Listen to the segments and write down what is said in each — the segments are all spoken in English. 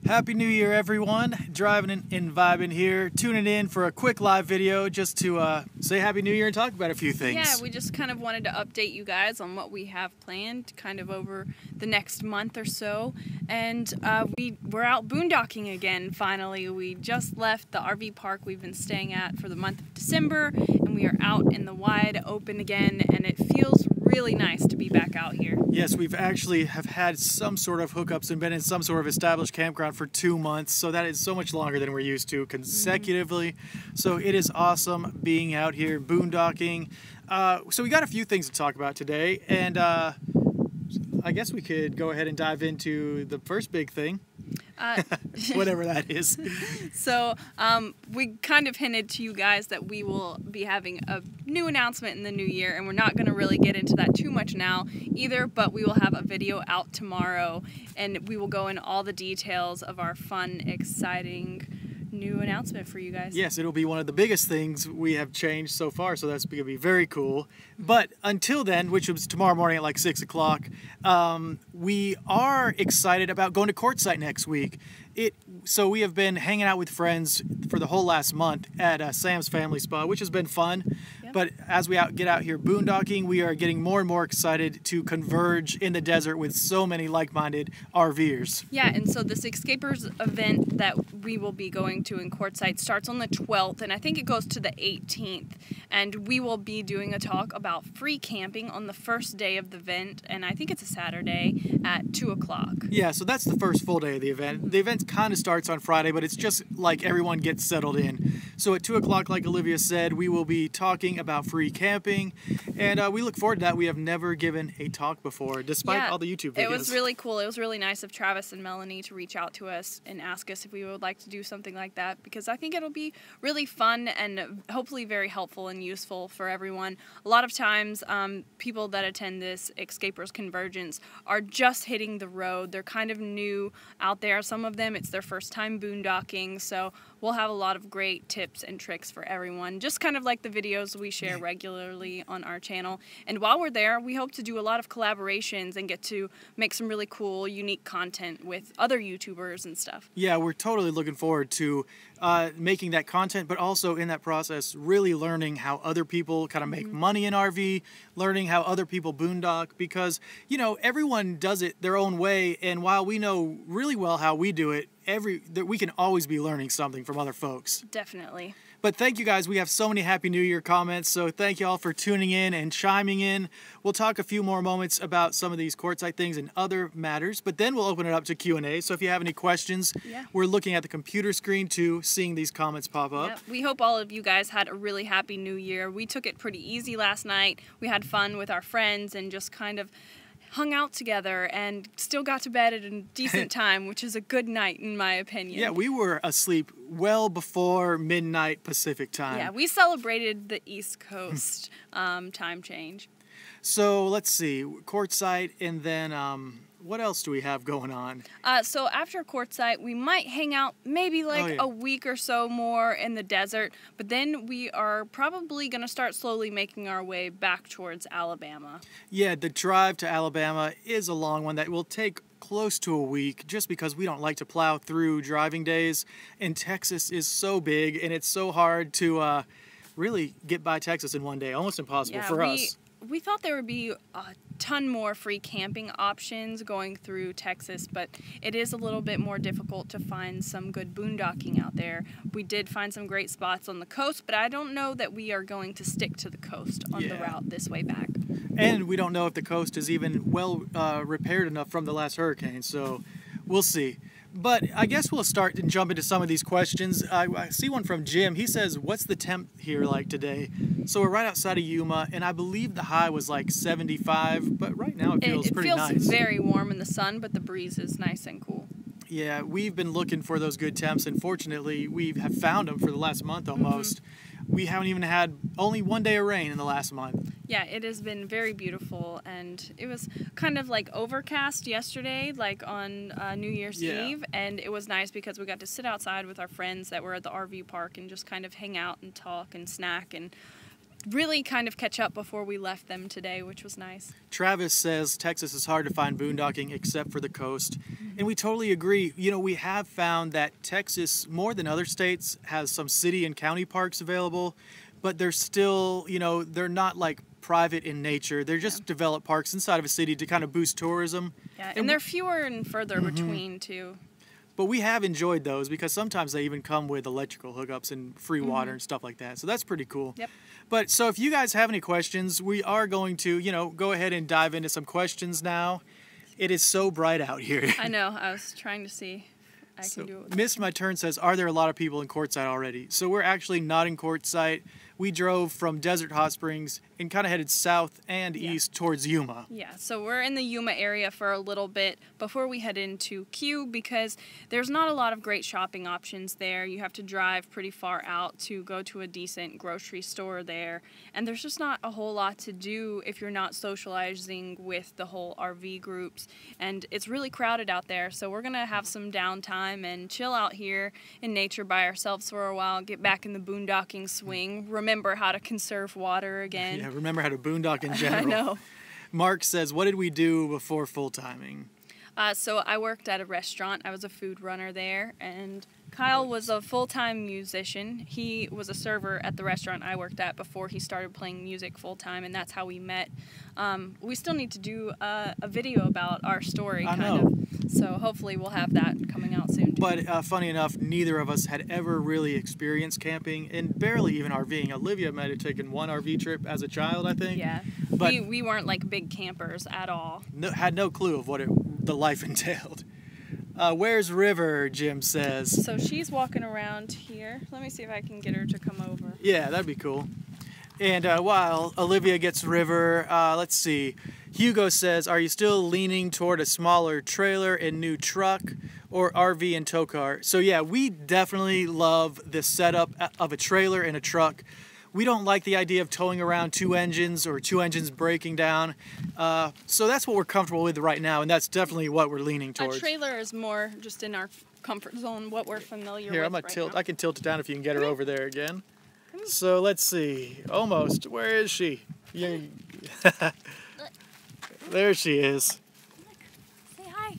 Happy New Year, everyone. Driving and vibing here, tuning in for a quick live video just to say Happy New Year and talk about a few things. Yeah, we just kind of wanted to update you guys on what we have planned kind of over the next month or so. And we're out boondocking again, finally. We just left the RV park we've been staying at for the month of December, and we are out in the wide open again, and it feels really nice to be back out here. Yes, we've actually have had some sort of hookups and been in some sort of established campground for 2 months, so that is so much longer than we're used to consecutively. So it is awesome being out here boondocking. So we got a few things to talk about today, and I guess we could go ahead and dive into the first big thing. Whatever that is. So we kind of hinted to you guys that we will be having a new announcement in the new year, and we're not going to really get into that too much now either, but we will have a video out tomorrow, and we will go into all the details of our fun, exciting new announcement for you guys. Yes, it'll be one of the biggest things we have changed so far, so that's going to be very cool. But until then, which was tomorrow morning at like 6 o'clock, we are excited about going to Quartzite next week. So we have been hanging out with friends for the whole last month at Sam's Family Spa, which has been fun. Yep. But as we get out here boondocking, we are getting more and more excited to converge in the desert with so many like-minded RVers. Yeah, and so this Escapers event that we will be going to in Quartzite starts on the 12th, and I think it goes to the 18th. And we will be doing a talk about free camping on the first day of the event, and I think it's a Saturday at 2 o'clock. Yeah, so that's the first full day of the event. The event kind of starts on Friday, but it's just like everyone gets settled in. So at 2 o'clock, like Olivia said, we will be talking about free camping, and we look forward to that. We have never given a talk before, despite all the YouTube videos. It was really cool. It was really nice of Travis and Melanie to reach out to us and ask us if we would like to do something like that, because I think it'll be really fun and hopefully very helpful and useful for everyone. A lot of times, people that attend this Escapers Convergence are just hitting the road. They're kind of new out there. Some of them, it's their first time boondocking, so we'll have a lot of great tips and tricks for everyone, just kind of like the videos we share regularly on our channel. And while we're there, we hope to do a lot of collaborations and get to make some really cool, unique content with other YouTubers and stuff. Yeah, we're totally looking forward to making that content, but also in that process, really learning how other people kind of make money in RV, learning how other people boondock, because, you know, everyone does it their own way, and while we know really well how we do it, we can always be learning something from other folks. Definitely. But thank you guys. We have so many Happy New Year comments, so thank you all for tuning in and chiming in. We'll talk a few more moments about some of these Quartzite things and other matters, but then we'll open it up to Q&A. So if you have any questions, we're looking at the computer screen too, seeing these comments pop up. Yep. We hope all of you guys had a really happy New Year. We took it pretty easy last night. We had fun with our friends and just kind of hung out together and still got to bed at a decent time, which is a good night in my opinion. Yeah, we were asleep well before midnight Pacific time. Yeah, we celebrated the East Coast time change. So let's see, Quartzite, and then what else do we have going on? So after Quartzite, we might hang out maybe like a week or so more in the desert, but then we are probably going to start slowly making our way back towards Alabama. Yeah, the drive to Alabama is a long one that will take close to a week, just because we don't like to plow through driving days, and Texas is so big and it's so hard to really get by Texas in one day, almost impossible for us. We thought there would be a ton more free camping options going through Texas, but it is a little bit more difficult to find some good boondocking out there. We did find some great spots on the coast, but I don't know that we are going to stick to the coast on the route this way back. And we don't know if the coast is even well repaired enough from the last hurricane, so we'll see. But I guess we'll start and jump into some of these questions. I see one from Jim. He says, what's the temp here like today? So we're right outside of Yuma, and I believe the high was like 75, but right now it feels pretty nice. It feels very warm in the sun, but the breeze is nice and cool. Yeah, we've been looking for those good temps, and fortunately we have found them for the last month almost. We haven't even had only 1 day of rain in the last month. Yeah, it has been very beautiful, and it was kind of like overcast yesterday, like on New Year's Eve, and it was nice because we got to sit outside with our friends that were at the RV park and just kind of hang out and talk and snack and really kind of catch up before we left them today, which was nice. Travis says Texas is hard to find boondocking except for the coast. And we totally agree. You know, we have found that Texas, more than other states, has some city and county parks available, but they're still, you know, they're not like private in nature. They're just developed parks inside of a city to kind of boost tourism. Yeah, and they're fewer and further between, too. But we have enjoyed those because sometimes they even come with electrical hookups and free water and stuff like that. So that's pretty cool. Yep. But so if you guys have any questions, we are going to, you know, go ahead and dive into some questions now. It is so bright out here. I know. I was trying to see if I can do it. Missed My Turn says, are there a lot of people in Quartzite already? So we're actually not in Quartzite. We drove from Desert Hot Springs and kind of headed south and east towards Yuma. Yeah, so we're in the Yuma area for a little bit before we head into Q because there's not a lot of great shopping options there. You have to drive pretty far out to go to a decent grocery store there. And there's just not a whole lot to do if you're not socializing with the whole RV groups. And it's really crowded out there, so we're going to have some downtime and chill out here in nature by ourselves for a while, get back in the boondocking swing, remember how to conserve water again. Yeah, remember how to boondock in general. I know. Mark says, what did we do before full-timing? So I worked at a restaurant. I was a food runner there, and Kyle was a full-time musician. He was a server at the restaurant I worked at before he started playing music full-time, and that's how we met. We still need to do a video about our story, kind of. So hopefully we'll have that coming out soon, too. But funny enough, neither of us had ever really experienced camping, and barely even RVing. Olivia might have taken one RV trip as a child, I think. Yeah, but we weren't like big campers at all. Had no clue of what the life entailed. Where's River, Jim says. So she's walking around here. Let me see if I can get her to come over. Yeah, that'd be cool. And while Olivia gets River, let's see. Hugo says, are you still leaning toward a smaller trailer and new truck or RV and tow car? So yeah, we definitely love the setup of a trailer and a truck. We don't like the idea of towing around two engines or two engines breaking down. So that's what we're comfortable with right now, and that's definitely what we're leaning towards. A trailer is more just in our comfort zone, what we're familiar with. Here, I'm gonna tilt. I can tilt it down if you can get her over there again. So let's see. Almost. Where is she? Yeah. There she is. Say hi.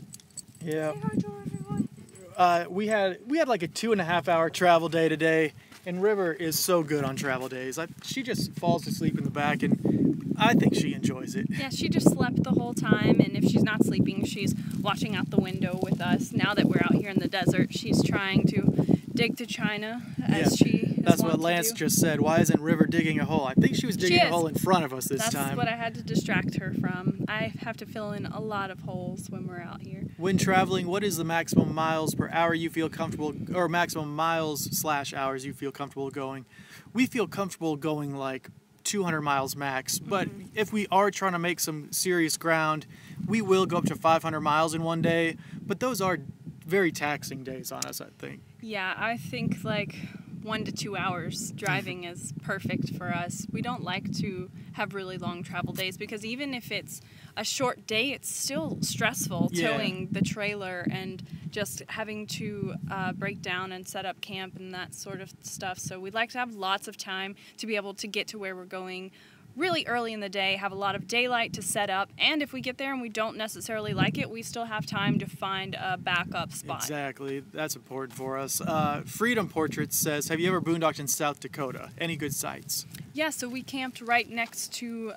Yeah. Say hi to everyone. We had like a 2.5 hour travel day today, and River is so good on travel days. She just falls asleep in the back, and I think she enjoys it. Yeah, she just slept the whole time, and if she's not sleeping, she's watching out the window with us. Now that we're out here in the desert, she's trying to dig to China as she is That's wont what to Lance do. just said. Why isn't River digging a hole? I think she was digging a hole in front of us this time. That's what I had to distract her from. I have to fill in a lot of holes when we're out here. When traveling, what is the maximum miles per hour you feel comfortable, or maximum miles/hours you feel comfortable going? We feel comfortable going like 200 miles max, but if we are trying to make some serious ground, we will go up to 500 miles in one day, but those are very taxing days on us, I think. Yeah, I think like 1 to 2 hours driving is perfect for us. We don't like to have really long travel days because even if it's a short day, it's still stressful towing the trailer and just having to break down and set up camp and that sort of stuff. So we'd like to have lots of time to be able to get to where we're going really early in the day, have a lot of daylight to set up, and if we get there and we don't necessarily like it, we still have time to find a backup spot. Exactly. That's important for us. Freedom Portraits says, have you ever boondocked in South Dakota? Any good sites? Yeah, so we camped right next to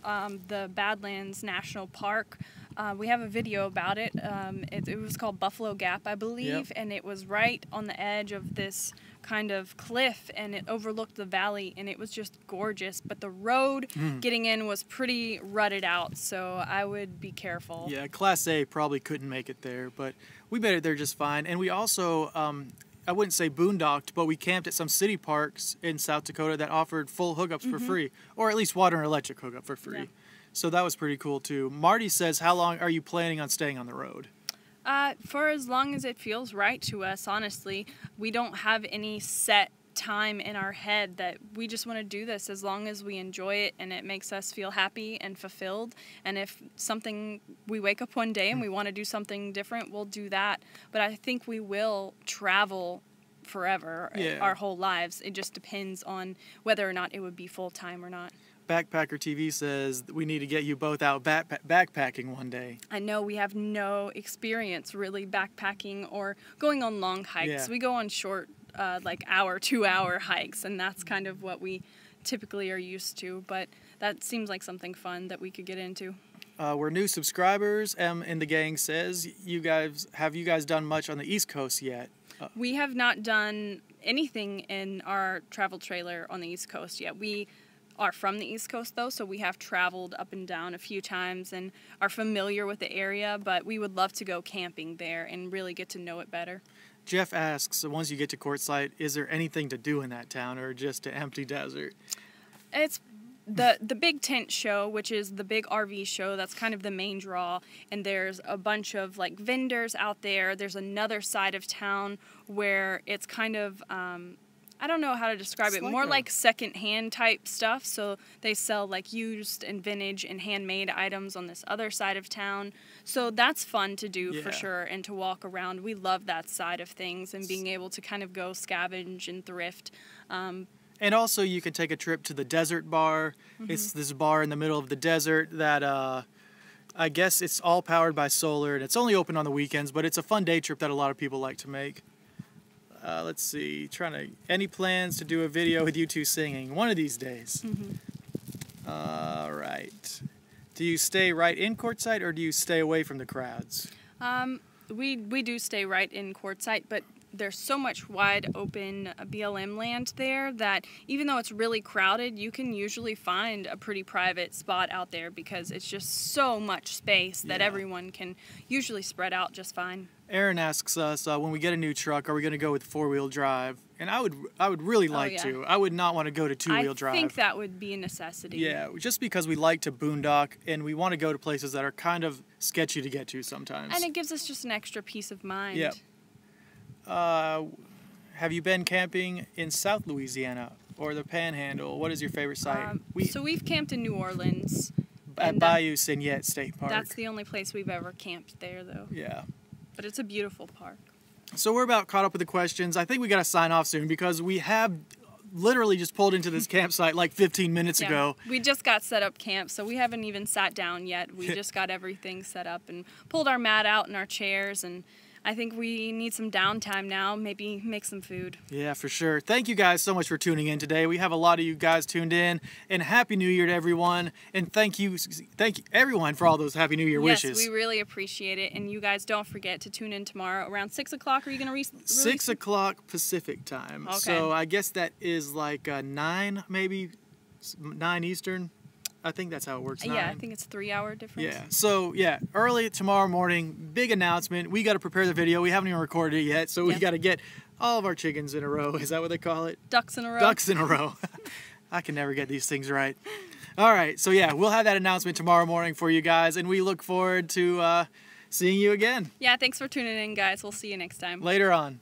the Badlands National Park. We have a video about it. It was called Buffalo Gap, I believe, and it was right on the edge of this kind of cliff, and it overlooked the valley, and it was just gorgeous. But the road getting in was pretty rutted out, so I would be careful. Yeah, Class A probably couldn't make it there, but we made it there just fine. And we also, I wouldn't say boondocked, but we camped at some city parks in South Dakota that offered full hookups for free, or at least water and electric hookup for free. Yeah. So that was pretty cool too. Marty says, how long are you planning on staying on the road? For as long as it feels right to us, honestly. We don't have any set time in our head that we just want to do this as long as we enjoy it and it makes us feel happy and fulfilled. And if we wake up one day and we want to do something different, we'll do that. But I think we will travel forever, our whole lives. It just depends on whether or not it would be full-time or not. Backpacker TV says we need to get you both out backpacking one day. I know we have no experience really backpacking or going on long hikes. Yeah. We go on short, like hour, 2-hour hikes, and that's kind of what we typically are used to. But that seems like something fun that we could get into. We're new subscribers. In the gang says, have you guys done much on the East Coast yet? We have not done anything in our travel trailer on the East Coast yet. We are from the East Coast, though, so we have traveled up and down a few times and are familiar with the area, but we would love to go camping there and really get to know it better. Jeff asks, once you get to Quartzite, is there anything to do in that town or just an empty desert? It's the big tent show, which is the big RV show. That's kind of the main draw, and there's a bunch of like vendors out there. There's another side of town where it's kind of I don't know how to describe it. More like second-hand type stuff. So they sell like used and vintage and handmade items on this other side of town. So that's fun to do for sure, and to walk around. We love that side of things and being able to kind of go scavenge and thrift. And also you can take a trip to the Desert Bar. Mm-hmm. It's this bar in the middle of the desert that I guess it's all powered by solar, and it's only open on the weekends, but it's a fun day trip that a lot of people like to make. Let's see, any plans to do a video with you two singing one of these days? Mm-hmm. All right. Do you stay right in Quartzite or do you stay away from the crowds? We do stay right in Quartzite, but there's so much wide open BLM land there that even though it's really crowded, you can usually find a pretty private spot out there because it's just so much space that everyone can usually spread out just fine. Aaron asks us, when we get a new truck, are we going to go with 4-wheel drive? And I would really like to. I would not want to go to 2-wheel drive. I think that would be a necessity. Yeah, just because we like to boondock and we want to go to places that are kind of sketchy to get to sometimes. And it gives us just an extra peace of mind. Yep. Have you been camping in South Louisiana or the Panhandle? What is your favorite site? So we've camped in New Orleans. At Bayou Signette State Park. That's the only place we've ever camped there, though. Yeah. But it's a beautiful park. So we're about caught up with the questions. I think we got to sign off soon because we have literally just pulled into this campsite like 15 minutes ago. We just got set up camp, so we haven't even sat down yet. We just got everything set up and pulled our mat out and our chairs, and I think we need some downtime now, maybe make some food. Yeah, for sure. Thank you guys so much for tuning in today. We have a lot of you guys tuned in, and Happy New Year to everyone. And thank you everyone for all those Happy New Year wishes. Yes, we really appreciate it. And you guys don't forget to tune in tomorrow around 6 o'clock. Are you going to release? 6 o'clock Pacific time. Okay. So I guess that is like 9, maybe 9 Eastern. I think that's how it works. 9. Yeah, I think it's 3-hour difference. Yeah. So yeah, early tomorrow morning, big announcement. We got to prepare the video. We haven't even recorded it yet, so we got to get all of our chickens in a row. Is that what they call it? Ducks in a row. Ducks in a row. I can never get these things right. All right. So yeah, we'll have that announcement tomorrow morning for you guys, and we look forward to seeing you again. Yeah. Thanks for tuning in, guys. We'll see you next time. Later on.